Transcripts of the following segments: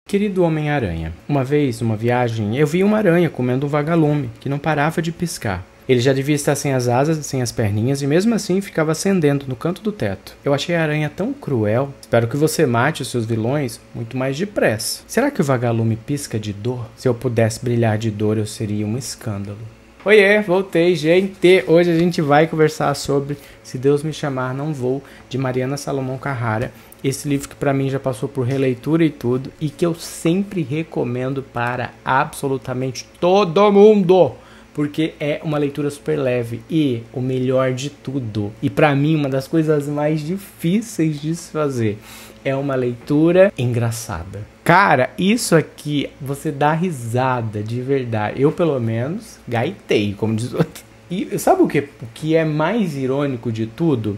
Querido Homem-Aranha, uma vez, numa viagem, eu vi uma aranha comendo um vagalume, que não parava de piscar. Ele já devia estar sem as asas, sem as perninhas, e mesmo assim ficava acendendo no canto do teto. Eu achei a aranha tão cruel. Espero que você mate os seus vilões muito mais depressa. Será que o vagalume pisca de dor? Se eu pudesse brilhar de dor, eu seria um escândalo. Oiê, voltei, gente! Hoje a gente vai conversar sobre Se Deus Me Chamar Não Vou, de Mariana Salomão Carrara. Esse livro que pra mim já passou por releitura e tudo, e que eu sempre recomendo para absolutamente todo mundo, porque é uma leitura super leve e o melhor de tudo, e pra mim uma das coisas mais difíceis de se fazer, é uma leitura engraçada. Cara, isso aqui você dá risada de verdade. Eu pelo menos gaitei, como diz o outro. E sabe o que é mais irônico de tudo?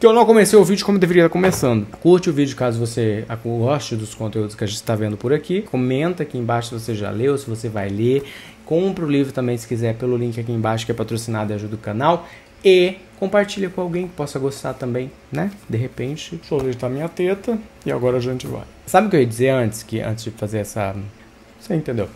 Que eu não comecei o vídeo como deveria estar começando. Curte o vídeo caso você goste dos conteúdos que a gente está vendo por aqui. Comenta aqui embaixo se você já leu, se você vai ler. Compre o livro também se quiser pelo link aqui embaixo que é patrocinado e ajuda o canal. E compartilha com alguém que possa gostar também, né? De repente, deixa eu ajeitar minha teta e agora a gente vai. Sabe o que eu ia dizer antes de fazer essa... Você entendeu?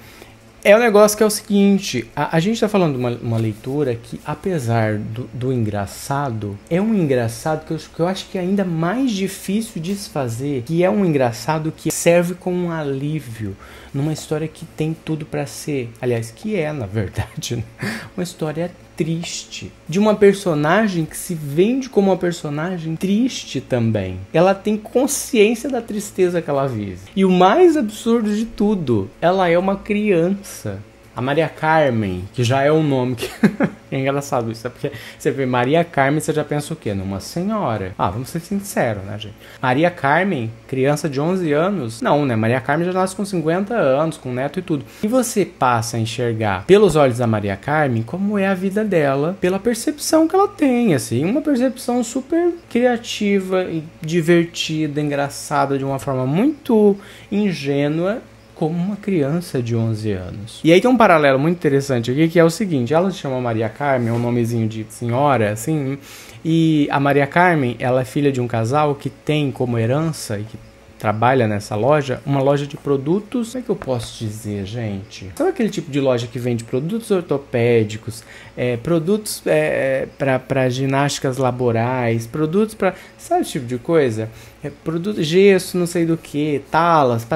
É um negócio que é o seguinte, a gente tá falando de uma leitura que, apesar do engraçado, é um engraçado que eu acho que é ainda mais difícil de se fazer, que é um engraçado que serve como um alívio numa história que tem tudo pra ser, aliás, que é, na verdade, uma história triste, de uma personagem que se vende como uma personagem triste também. Ela tem consciência da tristeza que ela vive. E o mais absurdo de tudo, ela é uma criança. A Maria Carmen, que já é um nome que... É engraçado isso, é porque você vê Maria Carmen, você já pensa o quê? Numa senhora. Ah, vamos ser sinceros, né, gente? Maria Carmen, criança de 11 anos, não, né? Maria Carmen já nasce com 50 anos, com neto e tudo. E você passa a enxergar pelos olhos da Maria Carmen como é a vida dela, pela percepção que ela tem, assim. Uma percepção super criativa e divertida, engraçada, de uma forma muito ingênua, como uma criança de 11 anos. E aí tem um paralelo muito interessante aqui, que é o seguinte, ela se chama Maria Carmen, é um nomezinho de senhora, assim, e a Maria Carmen, ela é filha de um casal que tem como herança, e que trabalha nessa loja, uma loja de produtos, como é que eu posso dizer, gente? Sabe aquele tipo de loja que vende produtos ortopédicos, produtos para ginásticas laborais, produtos para... Sabe esse tipo de coisa? Produto, gesso, não sei do que, talas,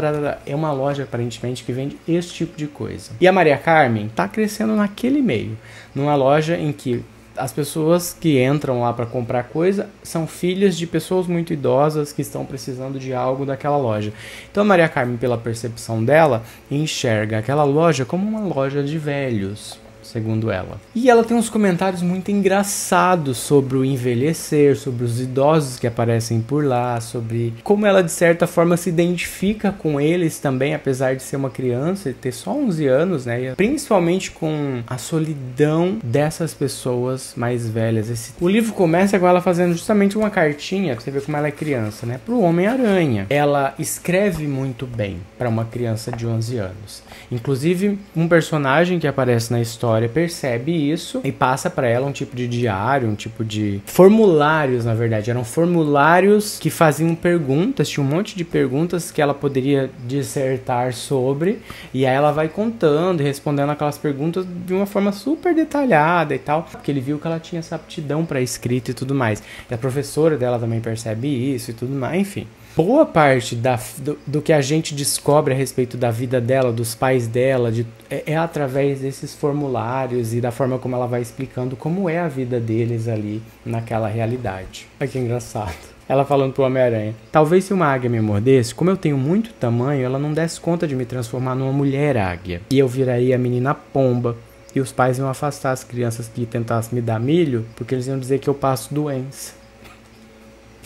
é uma loja aparentemente que vende esse tipo de coisa. E a Maria Carmen tá crescendo naquele meio, numa loja em que as pessoas que entram lá para comprar coisa são filhas de pessoas muito idosas que estão precisando de algo daquela loja. Então a Maria Carmen, pela percepção dela, enxerga aquela loja como uma loja de velhos, segundo ela. E ela tem uns comentários muito engraçados sobre o envelhecer, sobre os idosos que aparecem por lá, sobre como ela de certa forma se identifica com eles também, apesar de ser uma criança e ter só 11 anos, né? E principalmente com a solidão dessas pessoas mais velhas. O livro começa com ela fazendo justamente uma cartinha, pra você ver como ela é criança, né? Pro Homem-Aranha. Ela escreve muito bem para uma criança de 11 anos. Inclusive, um personagem que aparece na história percebe isso e passa para ela um tipo de diário, um tipo de formulários, na verdade, eram formulários que faziam perguntas, tinha um monte de perguntas que ela poderia dissertar sobre, e aí ela vai contando e respondendo aquelas perguntas de uma forma super detalhada e tal, porque ele viu que ela tinha essa aptidão para escrita e tudo mais. E a professora dela também percebe isso e tudo mais, enfim. Boa parte do que a gente descobre a respeito da vida dela, dos pais dela, é através desses formulários e da forma como ela vai explicando como é a vida deles ali naquela realidade. Olha que engraçado. Ela falando pro Homem-Aranha: talvez se uma águia me mordesse, como eu tenho muito tamanho, ela não desse conta de me transformar numa mulher águia. E eu viraria a menina pomba. E os pais iam afastar as crianças que tentassem me dar milho, porque eles iam dizer que eu passo doença.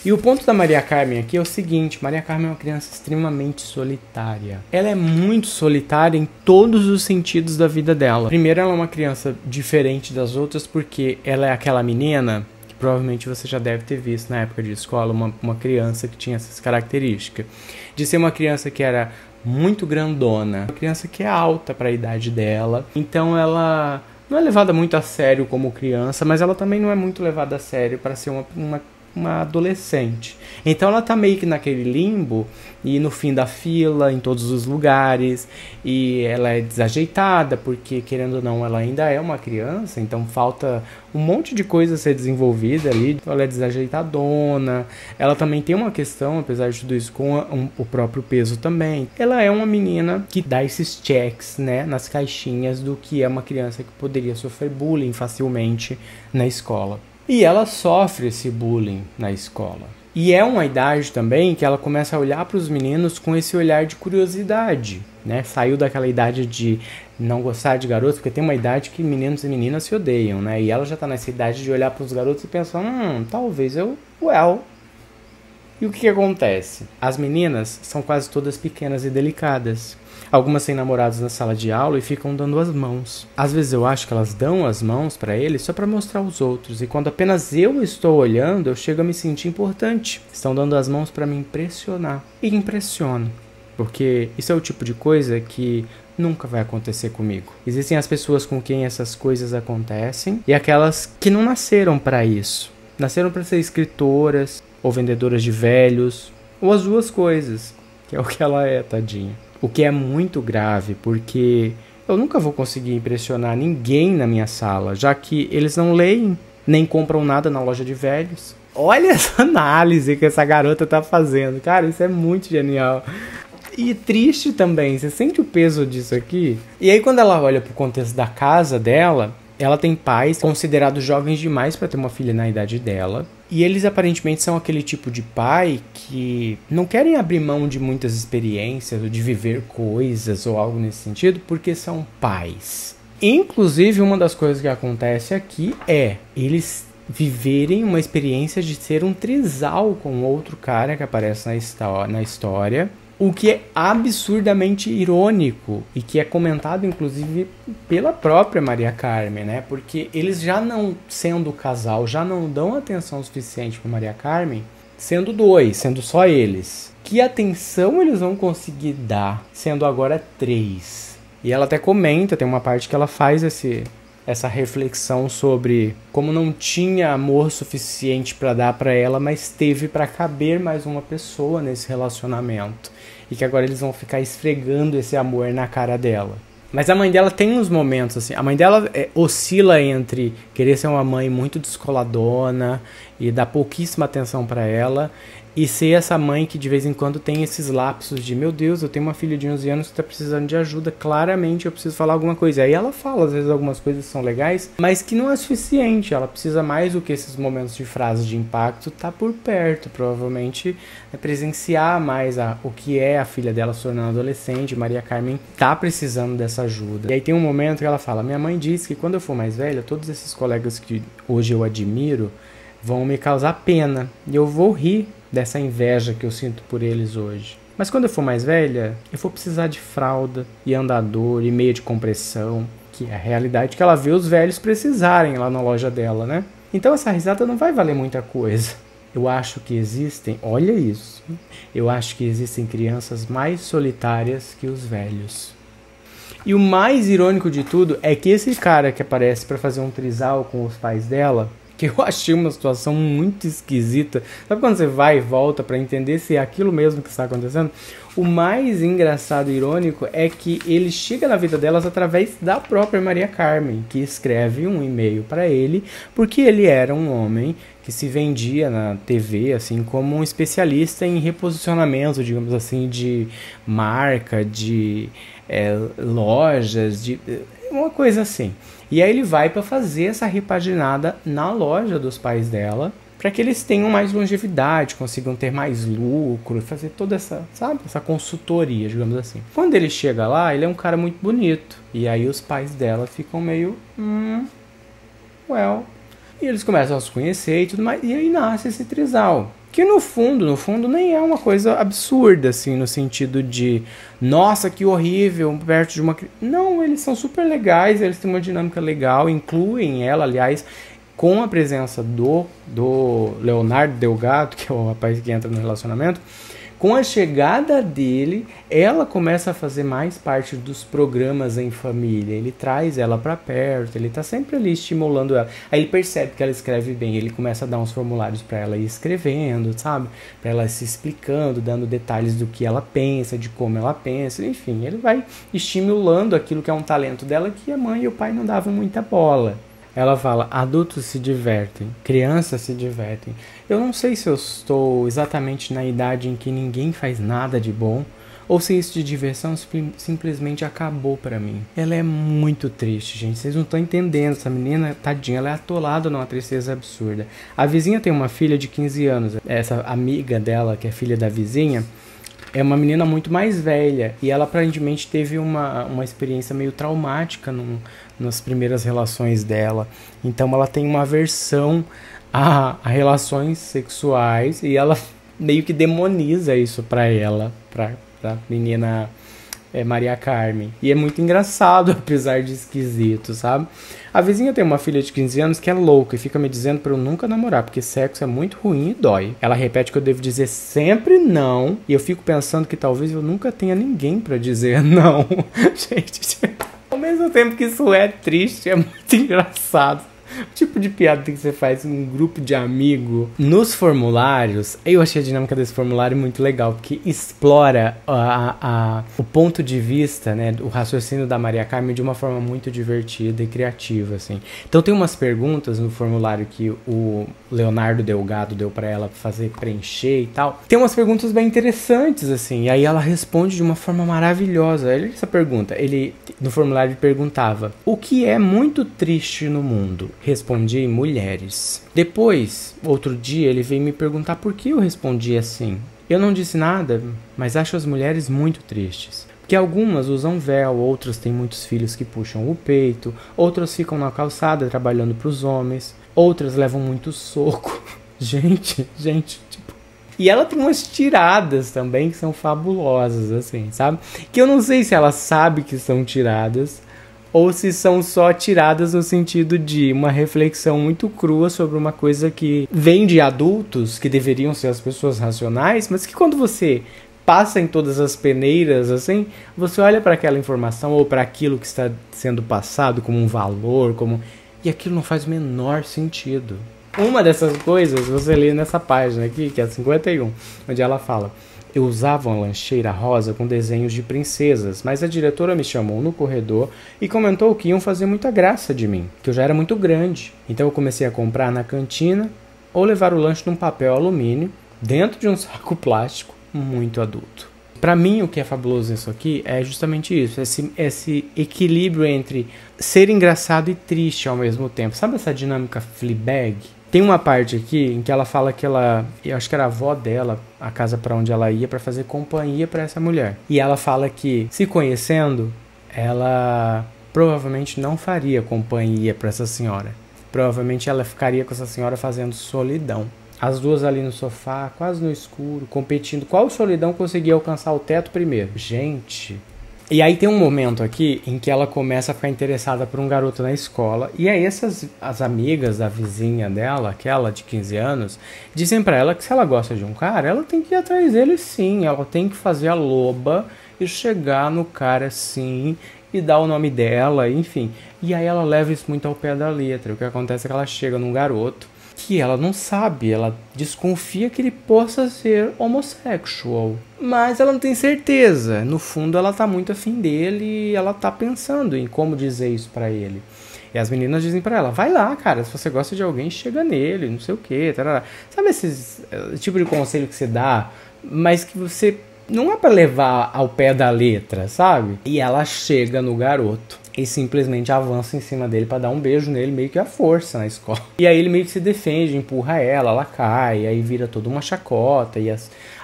E o ponto da Maria Carmen aqui é o seguinte, Maria Carmen é uma criança extremamente solitária. Ela é muito solitária em todos os sentidos da vida dela. Primeiro, ela é uma criança diferente das outras porque ela é aquela menina que provavelmente você já deve ter visto na época de escola, uma criança que tinha essas características. De ser uma criança que era muito grandona, uma criança que é alta para a idade dela. Então ela não é levada muito a sério como criança, mas ela também não é muito levada a sério para ser uma uma adolescente. Então ela tá meio que naquele limbo, e no fim da fila, em todos os lugares, e ela é desajeitada, porque querendo ou não, ela ainda é uma criança, então falta um monte de coisa a ser desenvolvida ali. Ela é desajeitadona, ela também tem uma questão, apesar de tudo isso, com o próprio peso também. Ela é uma menina que dá esses checks, né, nas caixinhas do que é uma criança que poderia sofrer bullying facilmente na escola. E ela sofre esse bullying na escola. E é uma idade também que ela começa a olhar para os meninos com esse olhar de curiosidade, né? Saiu daquela idade de não gostar de garotos, porque tem uma idade que meninos e meninas se odeiam, né? E ela já tá nessa idade de olhar para os garotos e pensar, talvez eu... E o que acontece? As meninas são quase todas pequenas e delicadas. Algumas têm namorados na sala de aula e ficam dando as mãos. Às vezes eu acho que elas dão as mãos para eles só para mostrar aos outros. E quando apenas eu estou olhando, eu chego a me sentir importante. Estão dando as mãos para me impressionar. E impressiona. Porque isso é o tipo de coisa que nunca vai acontecer comigo. Existem as pessoas com quem essas coisas acontecem e aquelas que não nasceram para isso. Nasceram para ser escritoras ou vendedoras de velhos, ou as duas coisas, que é o que ela é, tadinha. O que é muito grave, porque eu nunca vou conseguir impressionar ninguém na minha sala, já que eles não leem, nem compram nada na loja de velhos. Olha essa análise que essa garota tá fazendo. Cara, isso é muito genial. E triste também, você sente o peso disso aqui? E aí quando ela olha pro contexto da casa dela, ela tem pais considerados jovens demais para ter uma filha na idade dela. E eles aparentemente são aquele tipo de pai que não querem abrir mão de muitas experiências, ou de viver coisas, ou algo nesse sentido, porque são pais. Inclusive, uma das coisas que acontece aqui é eles viverem uma experiência de ser um trisal com outro cara que aparece na história. O que é absurdamente irônico e que é comentado, inclusive, pela própria Maria Carmen, né? Porque eles já não, sendo casal, já não dão atenção suficiente para Maria Carmen, sendo dois, sendo só eles. Que atenção eles vão conseguir dar, sendo agora 3? E ela até comenta, tem uma parte que ela faz essa reflexão sobre como não tinha amor suficiente para dar para ela, mas teve para caber mais uma pessoa nesse relacionamento. E que agora eles vão ficar esfregando esse amor na cara dela. Mas a mãe dela tem uns momentos assim. A mãe dela oscila entre querer ser uma mãe muito descoladona e dar pouquíssima atenção para ela, e ser essa mãe que de vez em quando tem esses lapsos de meu Deus, eu tenho uma filha de 11 anos que tá precisando de ajuda, claramente eu preciso falar alguma coisa. Aí ela fala, às vezes algumas coisas são legais, mas que não é suficiente. Ela precisa mais do que esses momentos de frase de impacto, tá por perto, provavelmente presenciar mais o que é a filha dela se tornando adolescente. Maria Carmen tá precisando dessa ajuda. E aí tem um momento que ela fala, minha mãe disse que quando eu for mais velha, todos esses colegas que hoje eu admiro vão me causar pena, e eu vou rir dessa inveja que eu sinto por eles hoje. Mas quando eu for mais velha, eu vou precisar de fralda, e andador, e meia de compressão, que é a realidade que ela vê os velhos precisarem lá na loja dela, né? Então essa risada não vai valer muita coisa. Eu acho que existem, olha isso, eu acho que existem crianças mais solitárias que os velhos. E o mais irônico de tudo é que esse cara que aparece para fazer um trisal com os pais dela, que eu achei uma situação muito esquisita. Sabe quando você vai e volta para entender se é aquilo mesmo que está acontecendo? O mais engraçado e irônico é que ele chega na vida delas através da própria Maria Carmen, que escreve um e-mail para ele, porque ele era um homem que se vendia na TV assim como um especialista em reposicionamento, digamos assim, de marca, de lojas, de uma coisa assim. E aí ele vai para fazer essa repaginada na loja dos pais dela, para que eles tenham mais longevidade, consigam ter mais lucro, fazer toda essa, sabe, essa consultoria, digamos assim. Quando ele chega lá, ele é um cara muito bonito. E aí os pais dela ficam meio, E eles começam a se conhecer e tudo mais, e aí nasce esse trisal. Que no fundo nem é uma coisa absurda, assim, no sentido de nossa, que horrível, perto de uma... Não, eles são super legais, eles têm uma dinâmica legal, incluem ela, aliás, com a presença do Leonardo Delgado, que é o rapaz que entra no relacionamento, Com a chegada dele, ela começa a fazer mais parte dos programas em família. Ele traz ela para perto, ele tá sempre ali estimulando ela. Aí ele percebe que ela escreve bem, ele começa a dar uns formulários para ela ir escrevendo, sabe? Para ela se explicando, dando detalhes do que ela pensa, de como ela pensa, enfim, ele vai estimulando aquilo que é um talento dela que a mãe e o pai não davam muita bola. Ela fala, adultos se divertem, crianças se divertem. Eu não sei se eu estou exatamente na idade em que ninguém faz nada de bom, ou se isso de diversão simplesmente acabou pra mim. Ela é muito triste, gente. Vocês não estão entendendo. Essa menina, tadinha, ela é atolada numa tristeza absurda. A vizinha tem uma filha de 15 anos. Essa amiga dela, que é filha da vizinha, é uma menina muito mais velha. E ela aparentemente teve uma experiência meio traumática nas primeiras relações dela. Então ela tem uma aversão a relações sexuais. E ela meio que demoniza isso pra ela, pra menina Maria Carmen. E é muito engraçado, apesar de esquisito, sabe? A vizinha tem uma filha de 15 anos que é louca e fica me dizendo pra eu nunca namorar, porque sexo é muito ruim e dói. Ela repete que eu devo dizer sempre não, e eu fico pensando que talvez eu nunca tenha ninguém pra dizer não. Gente, ao mesmo tempo que isso é triste, é muito engraçado. O tipo de piada que você faz em um grupo de amigo. Nos formulários, eu achei a dinâmica desse formulário muito legal, porque explora o ponto de vista, né, o raciocínio da Maria Carmen de uma forma muito divertida e criativa, assim. Então tem umas perguntas no formulário que o Leonardo Delgado deu pra ela fazer preencher e tal. Tem umas perguntas bem interessantes, assim, e aí ela responde de uma forma maravilhosa. Essa pergunta, no formulário perguntava: o que é muito triste no mundo? Respondi: mulheres. Depois, outro dia, ele veio me perguntar por que eu respondi assim. Eu não disse nada, mas acho as mulheres muito tristes. Porque algumas usam véu, outras têm muitos filhos que puxam o peito, outras ficam na calçada trabalhando para os homens, outras levam muito soco. Gente, tipo... E ela tem umas tiradas também que são fabulosas, assim, sabe? Que eu não sei se ela sabe que são tiradas, ou se são só tiradas no sentido de uma reflexão muito crua sobre uma coisa que vem de adultos, que deveriam ser as pessoas racionais, mas que quando você passa em todas as peneiras, assim, você olha para aquela informação ou para aquilo que está sendo passado como um valor, e aquilo não faz o menor sentido. Uma dessas coisas você lê nessa página aqui, que é a 51, onde ela fala: eu usava uma lancheira rosa com desenhos de princesas, mas a diretora me chamou no corredor e comentou que iam fazer muita graça de mim, que eu já era muito grande. Então eu comecei a comprar na cantina ou levar o lanche num papel alumínio dentro de um saco plástico muito adulto. Para mim, o que é fabuloso nisso aqui é justamente isso, esse equilíbrio entre ser engraçado e triste ao mesmo tempo. Sabe essa dinâmica Fleabag? Tem uma parte aqui em que ela fala que eu acho que era a avó dela, a casa para onde ela ia para fazer companhia para essa mulher. E ela fala que, se conhecendo, ela provavelmente não faria companhia para essa senhora. Provavelmente ela ficaria com essa senhora fazendo solidão. As duas ali no sofá, quase no escuro, competindo. Qual solidão conseguia alcançar o teto primeiro? Gente... E aí tem um momento aqui em que ela começa a ficar interessada por um garoto na escola. E aí as amigas da vizinha dela, aquela de 15 anos, dizem pra ela que se ela gosta de um cara, ela tem que ir atrás dele sim. Ela tem que fazer a loba e chegar no cara sim e dar o nome dela, enfim. E aí ela leva isso muito ao pé da letra. O que acontece é que ela chega num garoto que ela não sabe, ela desconfia que ele possa ser homossexual, mas ela não tem certeza. No fundo ela tá muito afim dele e ela tá pensando em como dizer isso pra ele. E as meninas dizem pra ela: vai lá, cara, se você gosta de alguém, chega nele, não sei o que, tarará. Sabe esse tipo de conselho que você dá, mas que você não é pra levar ao pé da letra, sabe? E ela chega no garoto e simplesmente avança em cima dele pra dar um beijo nele, meio que à força na escola. E aí ele meio que se defende, empurra ela cai, aí vira toda uma chacota, e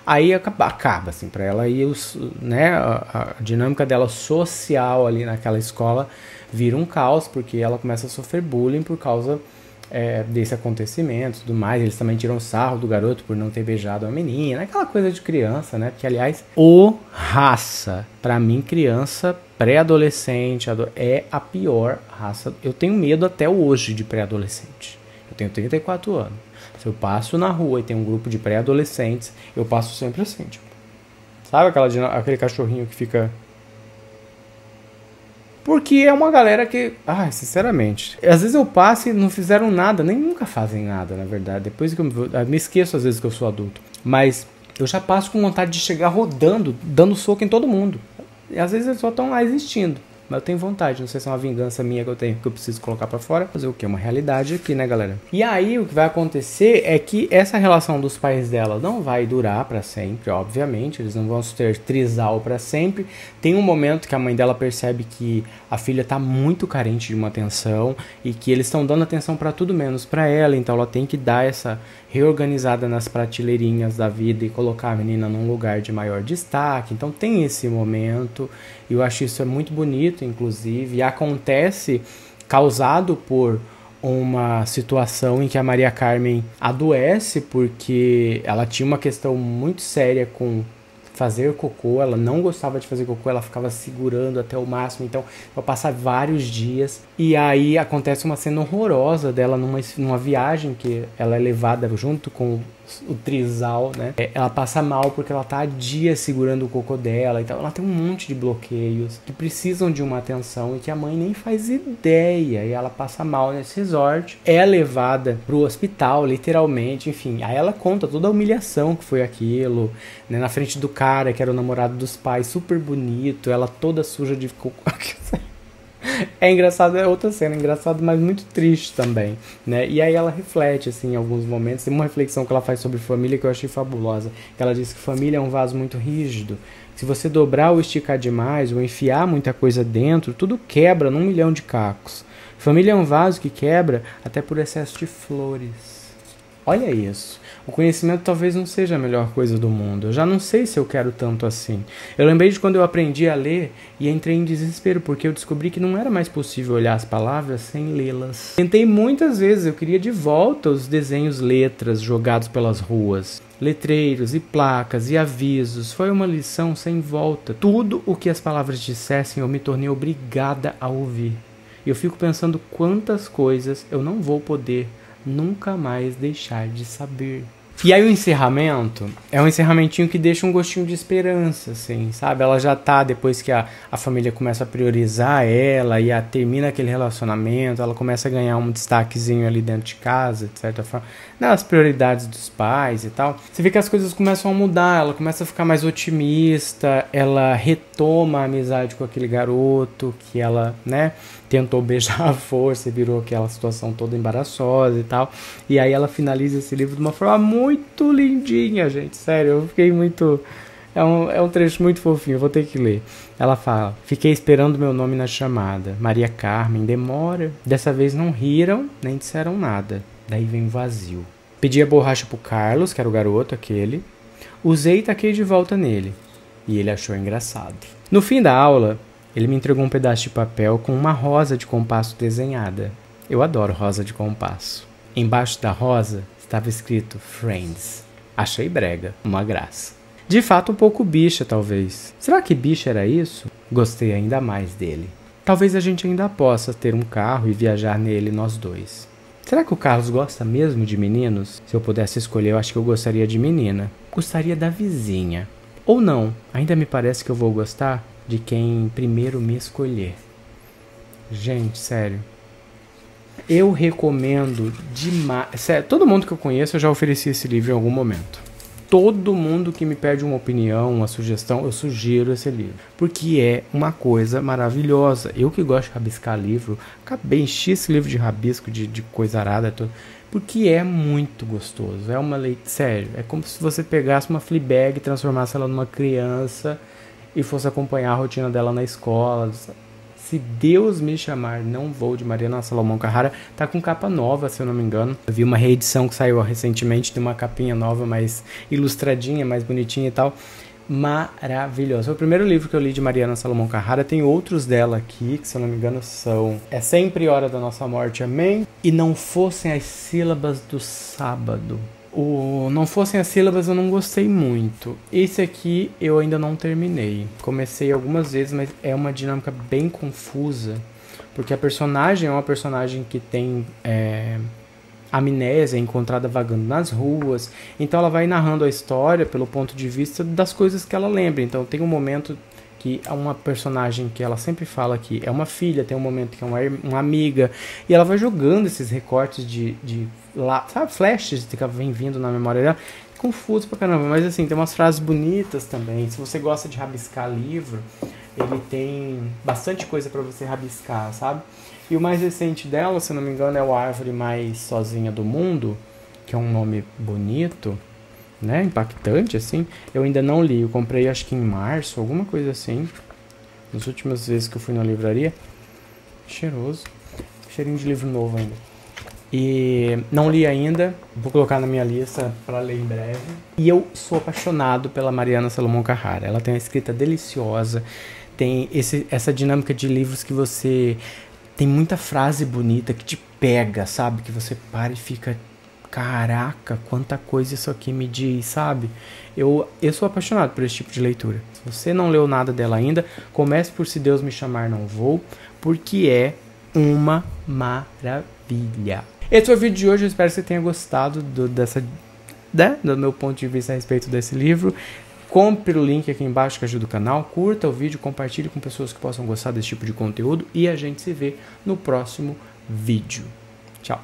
aí acaba assim pra ela, e a dinâmica dela social ali naquela escola vira um caos, porque ela começa a sofrer bullying por causa desse acontecimento e tudo mais. Eles também tiram sarro do garoto por não ter beijado a menina, aquela coisa de criança, né? Que, aliás, raça, pra mim, criança pré-adolescente é a pior raça. Eu tenho medo até hoje de pré-adolescente. Eu tenho 34 anos. Se eu passo na rua e tem um grupo de pré-adolescentes, eu passo sempre assim, tipo, Sabe aquele cachorrinho que fica... Porque é uma galera que... Ai, sinceramente. Às vezes eu passo e não fizeram nada. Nem nunca fazem nada, na verdade. Depois que eu me esqueço às vezes que eu sou adulto. Mas eu já passo com vontade de chegar rodando, dando soco em todo mundo. E às vezes eles só estão lá existindo. Mas eu tenho vontade, não sei se é uma vingança minha que eu tenho, que eu preciso colocar pra fora. Fazer o quê? Uma realidade aqui, né, galera? E aí, o que vai acontecer é que essa relação dos pais dela não vai durar pra sempre, obviamente. Eles não vão ter trisal pra sempre. Tem um momento que a mãe dela percebe que a filha tá muito carente de uma atenção e que eles estão dando atenção pra tudo menos pra ela. Então ela tem que dar essa reorganizada nas prateleirinhas da vida e colocar a menina num lugar de maior destaque. Então tem esse momento, e eu acho isso muito bonito, inclusive, e acontece causado por uma situação em que a Maria Carmen adoece, porque ela tinha uma questão muito séria com fazer cocô, ela não gostava de fazer cocô, ela ficava segurando até o máximo, então vai passar vários dias, e aí acontece uma cena horrorosa dela numa viagem que ela é levada junto com o trisal, né? Ela passa mal porque ela tá há dias segurando o cocô dela, então ela tem um monte de bloqueios que precisam de uma atenção e que a mãe nem faz ideia, e ela passa mal nesse resort, é levada pro hospital, literalmente, enfim, aí ela conta toda a humilhação que foi aquilo, né? Na frente do cara que era o namorado dos pais, super bonito, ela toda suja de cocô. É engraçado, é outra cena, engraçado, mas muito triste também, né? E aí ela reflete, assim, em alguns momentos. Tem uma reflexão que ela faz sobre família que eu achei fabulosa. Ela diz que família é um vaso muito rígido. Se você dobrar ou esticar demais, ou enfiar muita coisa dentro, tudo quebra num milhão de cacos. Família é um vaso que quebra até por excesso de flores. Olha isso. O conhecimento talvez não seja a melhor coisa do mundo. Eu já não sei se eu quero tanto assim. Eu lembrei de quando eu aprendi a ler e entrei em desespero, porque eu descobri que não era mais possível olhar as palavras sem lê-las. Tentei muitas vezes, eu queria de volta os desenhos letras jogados pelas ruas. Letreiros e placas e avisos. Foi uma lição sem volta. Tudo o que as palavras dissessem eu me tornei obrigada a ouvir. E eu fico pensando quantas coisas eu não vou poder nunca mais deixar de saber. E aí o encerramento é um encerramentinho que deixa um gostinho de esperança, assim, sabe? Ela já tá, depois que a família começa a priorizar ela e termina aquele relacionamento, ela começa a ganhar um destaquezinho ali dentro de casa, de certa forma, nas prioridades dos pais e tal. Você vê que as coisas começam a mudar, ela começa a ficar mais otimista, ela retoma a amizade com aquele garoto que ela, né, tentou beijar à força e virou aquela situação toda embaraçosa e tal. E aí ela finaliza esse livro de uma forma muito lindinha, gente. Sério, eu fiquei muito... É um trecho muito fofinho, eu vou ter que ler. Ela fala: fiquei esperando meu nome na chamada. Maria Carmen, demora. Dessa vez não riram, nem disseram nada. Daí vem o vazio. Pedi a borracha pro Carlos, que era o garoto, aquele. Usei e taquei de volta nele. E ele achou engraçado. No fim da aula, ele me entregou um pedaço de papel com uma rosa de compasso desenhada. Eu adoro rosa de compasso. Embaixo da rosa estava escrito Friends. Achei brega, uma graça. De fato um pouco bicha, talvez. Será que bicha era isso? Gostei ainda mais dele. Talvez a gente ainda possa ter um carro e viajar nele nós dois. Será que o Carlos gosta mesmo de meninos? Se eu pudesse escolher, eu acho que eu gostaria de menina. Gostaria da vizinha. Ou não, ainda me parece que eu vou gostar de quem primeiro me escolher. Gente, sério. Eu recomendo demais. Sério, todo mundo que eu conheço eu já ofereci esse livro em algum momento. Todo mundo que me pede uma opinião, uma sugestão, eu sugiro esse livro. Porque é uma coisa maravilhosa. Eu que gosto de rabiscar livro, acabei enchi esse livro de rabisco, de coisa arada, tudo. Porque é muito gostoso. É uma leitura. Sério, é como se você pegasse uma Fleabag e transformasse ela numa criança e fosse acompanhar a rotina dela na escola. Se Deus me chamar, não vou, de Mariana Salomão Carrara. Tá com capa nova, se eu não me engano. Eu vi uma reedição que saiu recentemente, tem uma capinha nova, mais ilustradinha, mais bonitinha e tal. Maravilhoso. Foi o primeiro livro que eu li de Mariana Salomão Carrara. Tem outros dela aqui, que se eu não me engano são É Sempre Hora da Nossa Morte, Amém. E Não Fossem as Sílabas do Sábado. O Não Fossem as Sílabas eu não gostei muito. Esse aqui eu ainda não terminei. Comecei algumas vezes, mas é uma dinâmica bem confusa. Porque a personagem é uma personagem que tem amnésia, é encontrada vagando nas ruas. Então ela vai narrando a história pelo ponto de vista das coisas que ela lembra. Então tem um momento que é uma personagem que ela sempre fala que é uma filha, tem um momento que é uma amiga, e ela vai jogando esses recortes sabe, flashes que vem vindo na memória dela. Confuso pra caramba, mas assim, tem umas frases bonitas também. Se você gosta de rabiscar livro, ele tem bastante coisa pra você rabiscar, sabe? E o mais recente dela, se não me engano, é o A Árvore Mais Sozinha do Mundo, que é um nome bonito, né, impactante, assim. Eu ainda não li, eu comprei acho que em março, alguma coisa assim, nas últimas vezes que eu fui na livraria. Cheiroso, cheirinho de livro novo ainda. E não li ainda, vou colocar na minha lista para ler em breve. E eu sou apaixonado pela Mariana Salomão Carrara. Ela tem uma escrita deliciosa, tem essa dinâmica de livros que você tem muita frase bonita que te pega, sabe? Que você para e fica, caraca, quanta coisa isso aqui me diz, sabe? Eu sou apaixonado por esse tipo de leitura. Se você não leu nada dela ainda, comece por Se Deus Me Chamar Não Vou, porque é uma maravilha. Esse foi o vídeo de hoje, eu espero que você tenha gostado do meu ponto de vista a respeito desse livro. Compre o link aqui embaixo que ajuda o canal, curta o vídeo, compartilhe com pessoas que possam gostar desse tipo de conteúdo e a gente se vê no próximo vídeo. Tchau!